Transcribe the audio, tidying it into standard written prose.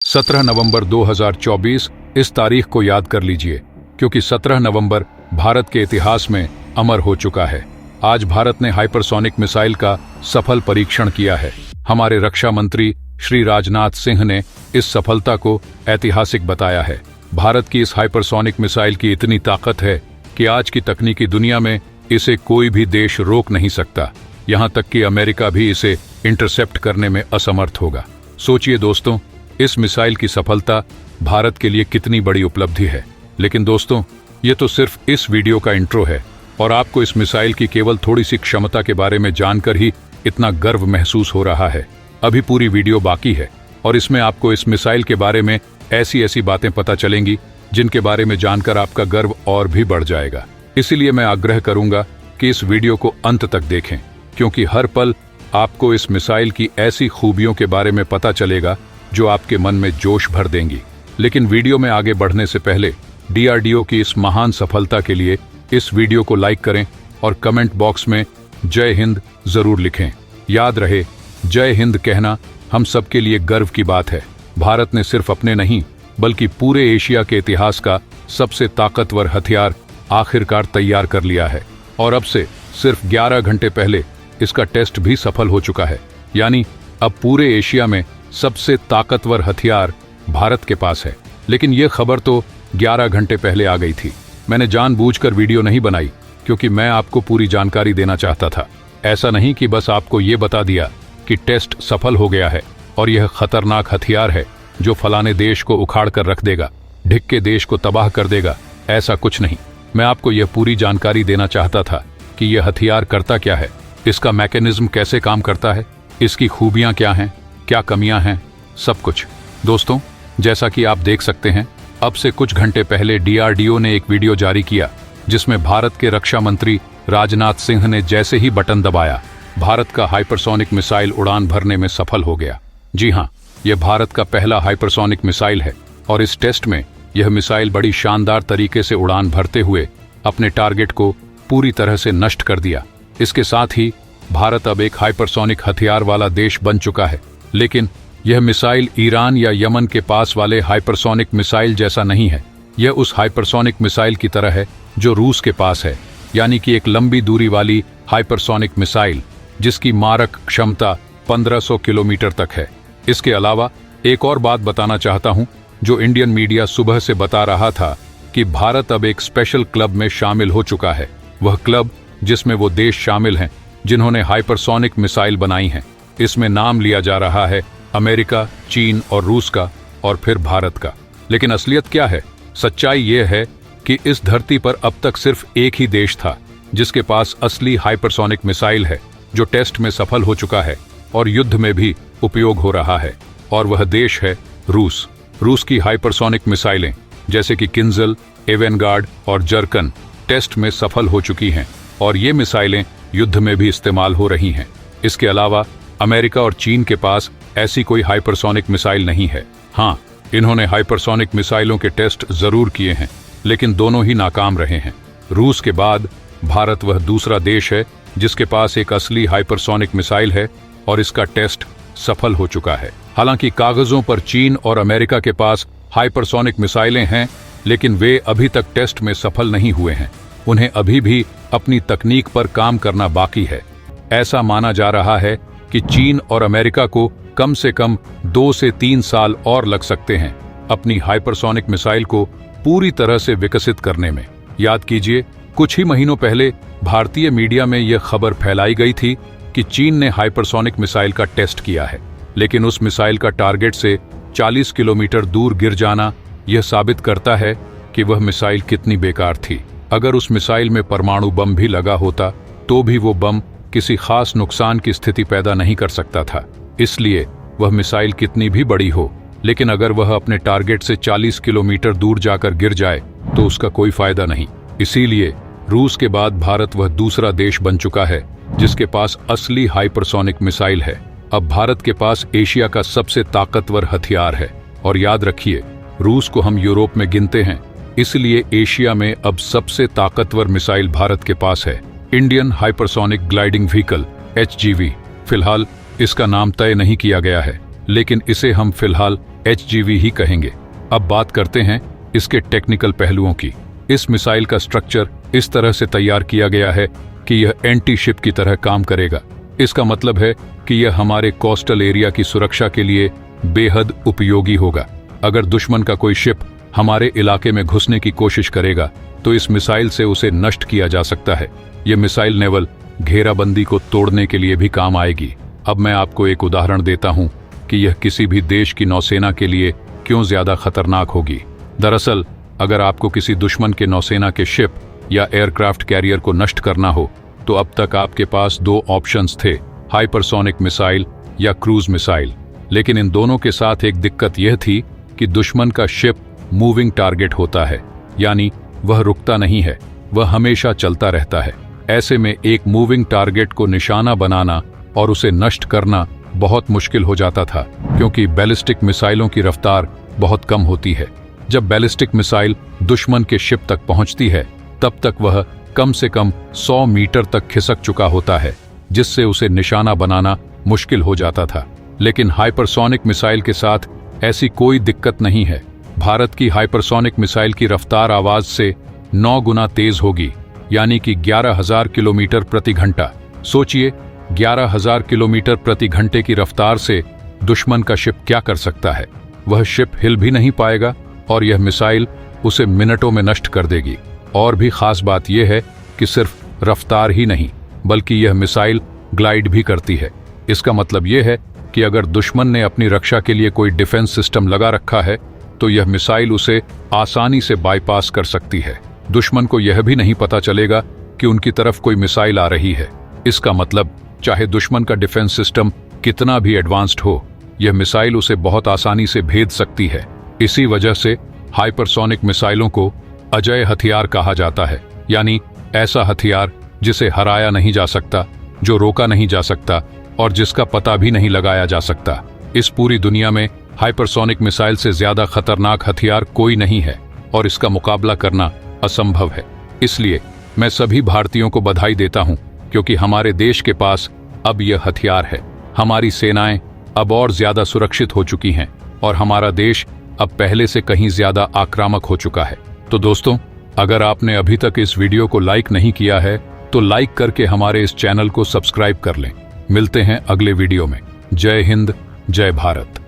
17 नवंबर 2024 इस तारीख को याद कर लीजिए, क्योंकि 17 नवंबर भारत के इतिहास में अमर हो चुका है। आज भारत ने हाइपरसोनिक मिसाइल का सफल परीक्षण किया है। हमारे रक्षा मंत्री श्री राजनाथ सिंह ने इस सफलता को ऐतिहासिक बताया है। भारत की इस हाइपरसोनिक मिसाइल की इतनी ताकत है कि आज की तकनीकी दुनिया में इसे कोई भी देश रोक नहीं सकता। यहाँ तक कि अमेरिका भी इसे इंटरसेप्ट करने में असमर्थ होगा। सोचिए दोस्तों, इस मिसाइल की सफलता भारत के लिए कितनी बड़ी उपलब्धि है। लेकिन दोस्तों, ये तो सिर्फ इस वीडियो का इंट्रो है और आपको इस मिसाइल की केवल थोड़ी सी क्षमता के बारे में जानकर ही इतना गर्व महसूस हो रहा है। अभी पूरी वीडियो बाकी है और इसमें आपको इस मिसाइल के बारे में ऐसी ऐसी बातें पता चलेंगी जिनके बारे में जानकर आपका गर्व और भी बढ़ जाएगा। इसीलिए मैं आग्रह करूंगा कि इस वीडियो को अंत तक देखें, क्योंकि हर पल आपको इस मिसाइल की ऐसी खूबियों के बारे में पता चलेगा जो आपके मन में जोश भर देंगी। लेकिन वीडियो में आगे बढ़ने से पहले डीआरडीओ की इस महान सफलता के लिए इस वीडियो को लाइक करें और कमेंट बॉक्स में जय हिंद जरूर लिखें। याद रहे, जय हिंद कहना हम सबके लिए गर्व की बात है। भारत ने सिर्फ अपने नहीं बल्कि पूरे एशिया के इतिहास का सबसे ताकतवर हथियार आखिरकार तैयार कर लिया है और अब से सिर्फ 11 घंटे पहले इसका टेस्ट भी सफल हो चुका है। यानी अब पूरे एशिया में सबसे ताकतवर हथियार भारत के पास है। लेकिन यह खबर तो 11 घंटे पहले आ गई थी। मैंने जानबूझकर वीडियो नहीं बनाई क्योंकि मैं आपको पूरी जानकारी देना चाहता था। ऐसा नहीं कि बस आपको ये बता दिया कि टेस्ट सफल हो गया है और यह खतरनाक हथियार है जो फलाने देश को उखाड़ कर रख देगा, ढिक के देश को तबाह कर देगा। ऐसा कुछ नहीं। मैं आपको यह पूरी जानकारी देना चाहता था कि यह हथियार करता क्या है, इसका मैकेनिज्म कैसे काम करता है, इसकी खूबियां क्या हैं, क्या कमियां हैं, सब कुछ। दोस्तों, जैसा कि आप देख सकते हैं, अब से कुछ घंटे पहले डीआरडीओ ने एक वीडियो जारी किया जिसमें भारत के रक्षा मंत्री राजनाथ सिंह ने जैसे ही बटन दबाया, भारत का हाइपरसोनिक मिसाइल उड़ान भरने में सफल हो गया। जी हाँ, यह भारत का पहला हाइपरसोनिक मिसाइल है और इस टेस्ट में यह मिसाइल बड़ी शानदार तरीके से उड़ान भरते हुए अपने टारगेट को पूरी तरह से नष्ट कर दिया। इसके साथ ही भारत अब एक हाइपरसोनिक हथियार वाला देश बन चुका है। लेकिन यह मिसाइल ईरान या यमन के पास वाले हाइपरसोनिक मिसाइल जैसा नहीं है। यह उस हाइपरसोनिक मिसाइल की तरह है जो रूस के पास है, यानी कि एक लंबी दूरी वाली हाइपरसोनिक मिसाइल जिसकी मारक क्षमता 1500 किलोमीटर तक है। इसके अलावा एक और बात बताना चाहता हूं, जो इंडियन मीडिया सुबह से बता रहा था कि भारत अब एक स्पेशल क्लब में शामिल हो चुका है। वह क्लब जिसमें वो देश शामिल हैं जिन्होंने हाइपरसोनिक मिसाइल बनाई हैं। इसमें नाम लिया जा रहा है अमेरिका, चीन और रूस का और फिर भारत का। लेकिन असलियत क्या है? सच्चाई ये है कि इस धरती पर अब तक सिर्फ एक ही देश था जिसके पास असली हाइपरसोनिक मिसाइल है, जो टेस्ट में सफल हो चुका है और युद्ध में भी उपयोग हो रहा है, और वह देश है रूस। रूस की हाइपरसोनिक मिसाइलें जैसे कि किंजल, एवेनगार्ड और जर्कन टेस्ट में सफल हो चुकी हैं और ये मिसाइलें युद्ध में भी इस्तेमाल हो रही हैं। इसके अलावा अमेरिका और चीन के पास ऐसी कोई हाइपरसोनिक मिसाइल नहीं है। हाँ, इन्होंने हाइपरसोनिक मिसाइलों के टेस्ट जरूर किए हैं, लेकिन दोनों ही नाकाम रहे हैं। रूस के बाद भारत वह दूसरा देश है जिसके पास एक असली हाइपरसोनिक मिसाइल है और इसका टेस्ट सफल हो चुका है। हालांकि कागजों पर चीन और अमेरिका के पास हाइपरसोनिक मिसाइलें हैं, लेकिन वे अभी तक टेस्ट में सफल नहीं हुए हैं। उन्हें अभी भी अपनी तकनीक पर काम करना बाकी है। ऐसा माना जा रहा है कि चीन और अमेरिका को कम से कम 2 से 3 साल और लग सकते हैं अपनी हाइपरसोनिक मिसाइल को पूरी तरह से विकसित करने में। याद कीजिए, कुछ ही महीनों पहले भारतीय मीडिया में यह खबर फैलाई गई थी कि चीन ने हाइपरसोनिक मिसाइल का टेस्ट किया है, लेकिन उस मिसाइल का टारगेट से 40 किलोमीटर दूर गिर जाना यह साबित करता है कि वह मिसाइल कितनी बेकार थी। अगर उस मिसाइल में परमाणु बम भी लगा होता तो भी वो बम किसी खास नुकसान की स्थिति पैदा नहीं कर सकता था। इसलिए वह मिसाइल कितनी भी बड़ी हो, लेकिन अगर वह अपने टारगेट से 40 किलोमीटर दूर जाकर गिर जाए तो उसका कोई फायदा नहीं। इसीलिए रूस के बाद भारत वह दूसरा देश बन चुका है जिसके पास असली हाइपरसोनिक मिसाइल है। अब भारत के पास एशिया का सबसे ताकतवर हथियार है। और याद रखिए, रूस को हम यूरोप में गिनते हैं, इसलिए एशिया में अब सबसे ताकतवर मिसाइल भारत के पास है। Indian hypersonic gliding vehicle HGV। फिलहाल इसका नाम तय नहीं किया गया है, लेकिन इसे हम फिलहाल HGV ही कहेंगे। अब बात करते हैं इसके टेक्निकल पहलुओं की। इस मिसाइल का स्ट्रक्चर इस तरह से तैयार किया गया है कि यह एंटी शिप की तरह काम करेगा। इसका मतलब है कि यह हमारे कोस्टल एरिया की सुरक्षा के लिए बेहद उपयोगी होगा। अगर दुश्मन का कोई शिप हमारे इलाके में घुसने की कोशिश करेगा तो इस मिसाइल से उसे नष्ट किया जा सकता है। यह मिसाइल नेवल घेराबंदी को तोड़ने के लिए भी काम आएगी। अब मैं आपको एक उदाहरण देता हूं कि यह किसी भी देश की नौसेना के लिए क्यों ज्यादा खतरनाक होगी। दरअसल अगर आपको किसी दुश्मन के नौसेना के शिप या एयरक्राफ्ट कैरियर को नष्ट करना हो तो अब तक आपके पास दो ऑप्शंस थे, हाइपरसोनिक मिसाइल या क्रूज मिसाइल। लेकिन इन दोनों के साथ एक दिक्कत यह थी कि दुश्मन का शिप मूविंग टारगेट होता है, यानी वह रुकता नहीं है, वह हमेशा चलता रहता है। ऐसे में एक मूविंग टारगेट को निशाना बनाना और उसे नष्ट करना बहुत मुश्किल हो जाता था, क्योंकि बैलिस्टिक मिसाइलों की रफ्तार बहुत कम होती है। जब बैलिस्टिक मिसाइल दुश्मन के शिप तक पहुंचती है तब तक वह कम से कम 100 मीटर तक खिसक चुका होता है, जिससे उसे निशाना बनाना मुश्किल हो जाता था। लेकिन हाइपरसोनिक मिसाइल के साथ ऐसी कोई दिक्कत नहीं है। भारत की हाइपरसोनिक मिसाइल की रफ्तार आवाज से 9 गुना तेज होगी, यानी कि 11,000 किलोमीटर प्रति घंटा। सोचिए, 11,000 किलोमीटर प्रति घंटे की रफ्तार से दुश्मन का शिप क्या कर सकता है। वह शिप हिल भी नहीं पाएगा और यह मिसाइल उसे मिनटों में नष्ट कर देगी। और भी खास बात यह है कि सिर्फ रफ्तार ही नहीं, बल्कि यह मिसाइल ग्लाइड भी करती है। इसका मतलब यह है कि अगर दुश्मन ने अपनी रक्षा के लिए कोई डिफेंस सिस्टम लगा रखा है तो यह मिसाइल उसे आसानी से बाईपास कर सकती है। दुश्मन को यह भी नहीं पता चलेगा कि उनकी तरफ कोई मिसाइल आ रही है। इसका मतलब चाहे दुश्मन का डिफेंस सिस्टम कितना भी एडवांस्ड हो, यह मिसाइल उसे बहुत आसानी से भेद सकती है। इसी वजह से हाइपरसोनिक मिसाइलों को अजेय हथियार कहा जाता है, यानी ऐसा हथियार जिसे हराया नहीं जा सकता, जो रोका नहीं जा सकता और जिसका पता भी नहीं लगाया जा सकता। इस पूरी दुनिया में हाइपरसोनिक मिसाइल से ज्यादा खतरनाक हथियार कोई नहीं है और इसका मुकाबला करना असंभव है। इसलिए मैं सभी भारतीयों को बधाई देता हूं, क्योंकि हमारे देश के पास अब यह हथियार है। हमारी सेनाएं अब और ज्यादा सुरक्षित हो चुकी हैं और हमारा देश अब पहले से कहीं ज्यादा आक्रामक हो चुका है। तो दोस्तों, अगर आपने अभी तक इस वीडियो को लाइक नहीं किया है तो लाइक करके हमारे इस चैनल को सब्सक्राइब कर लें। मिलते हैं अगले वीडियो में। जय हिंद, जय भारत।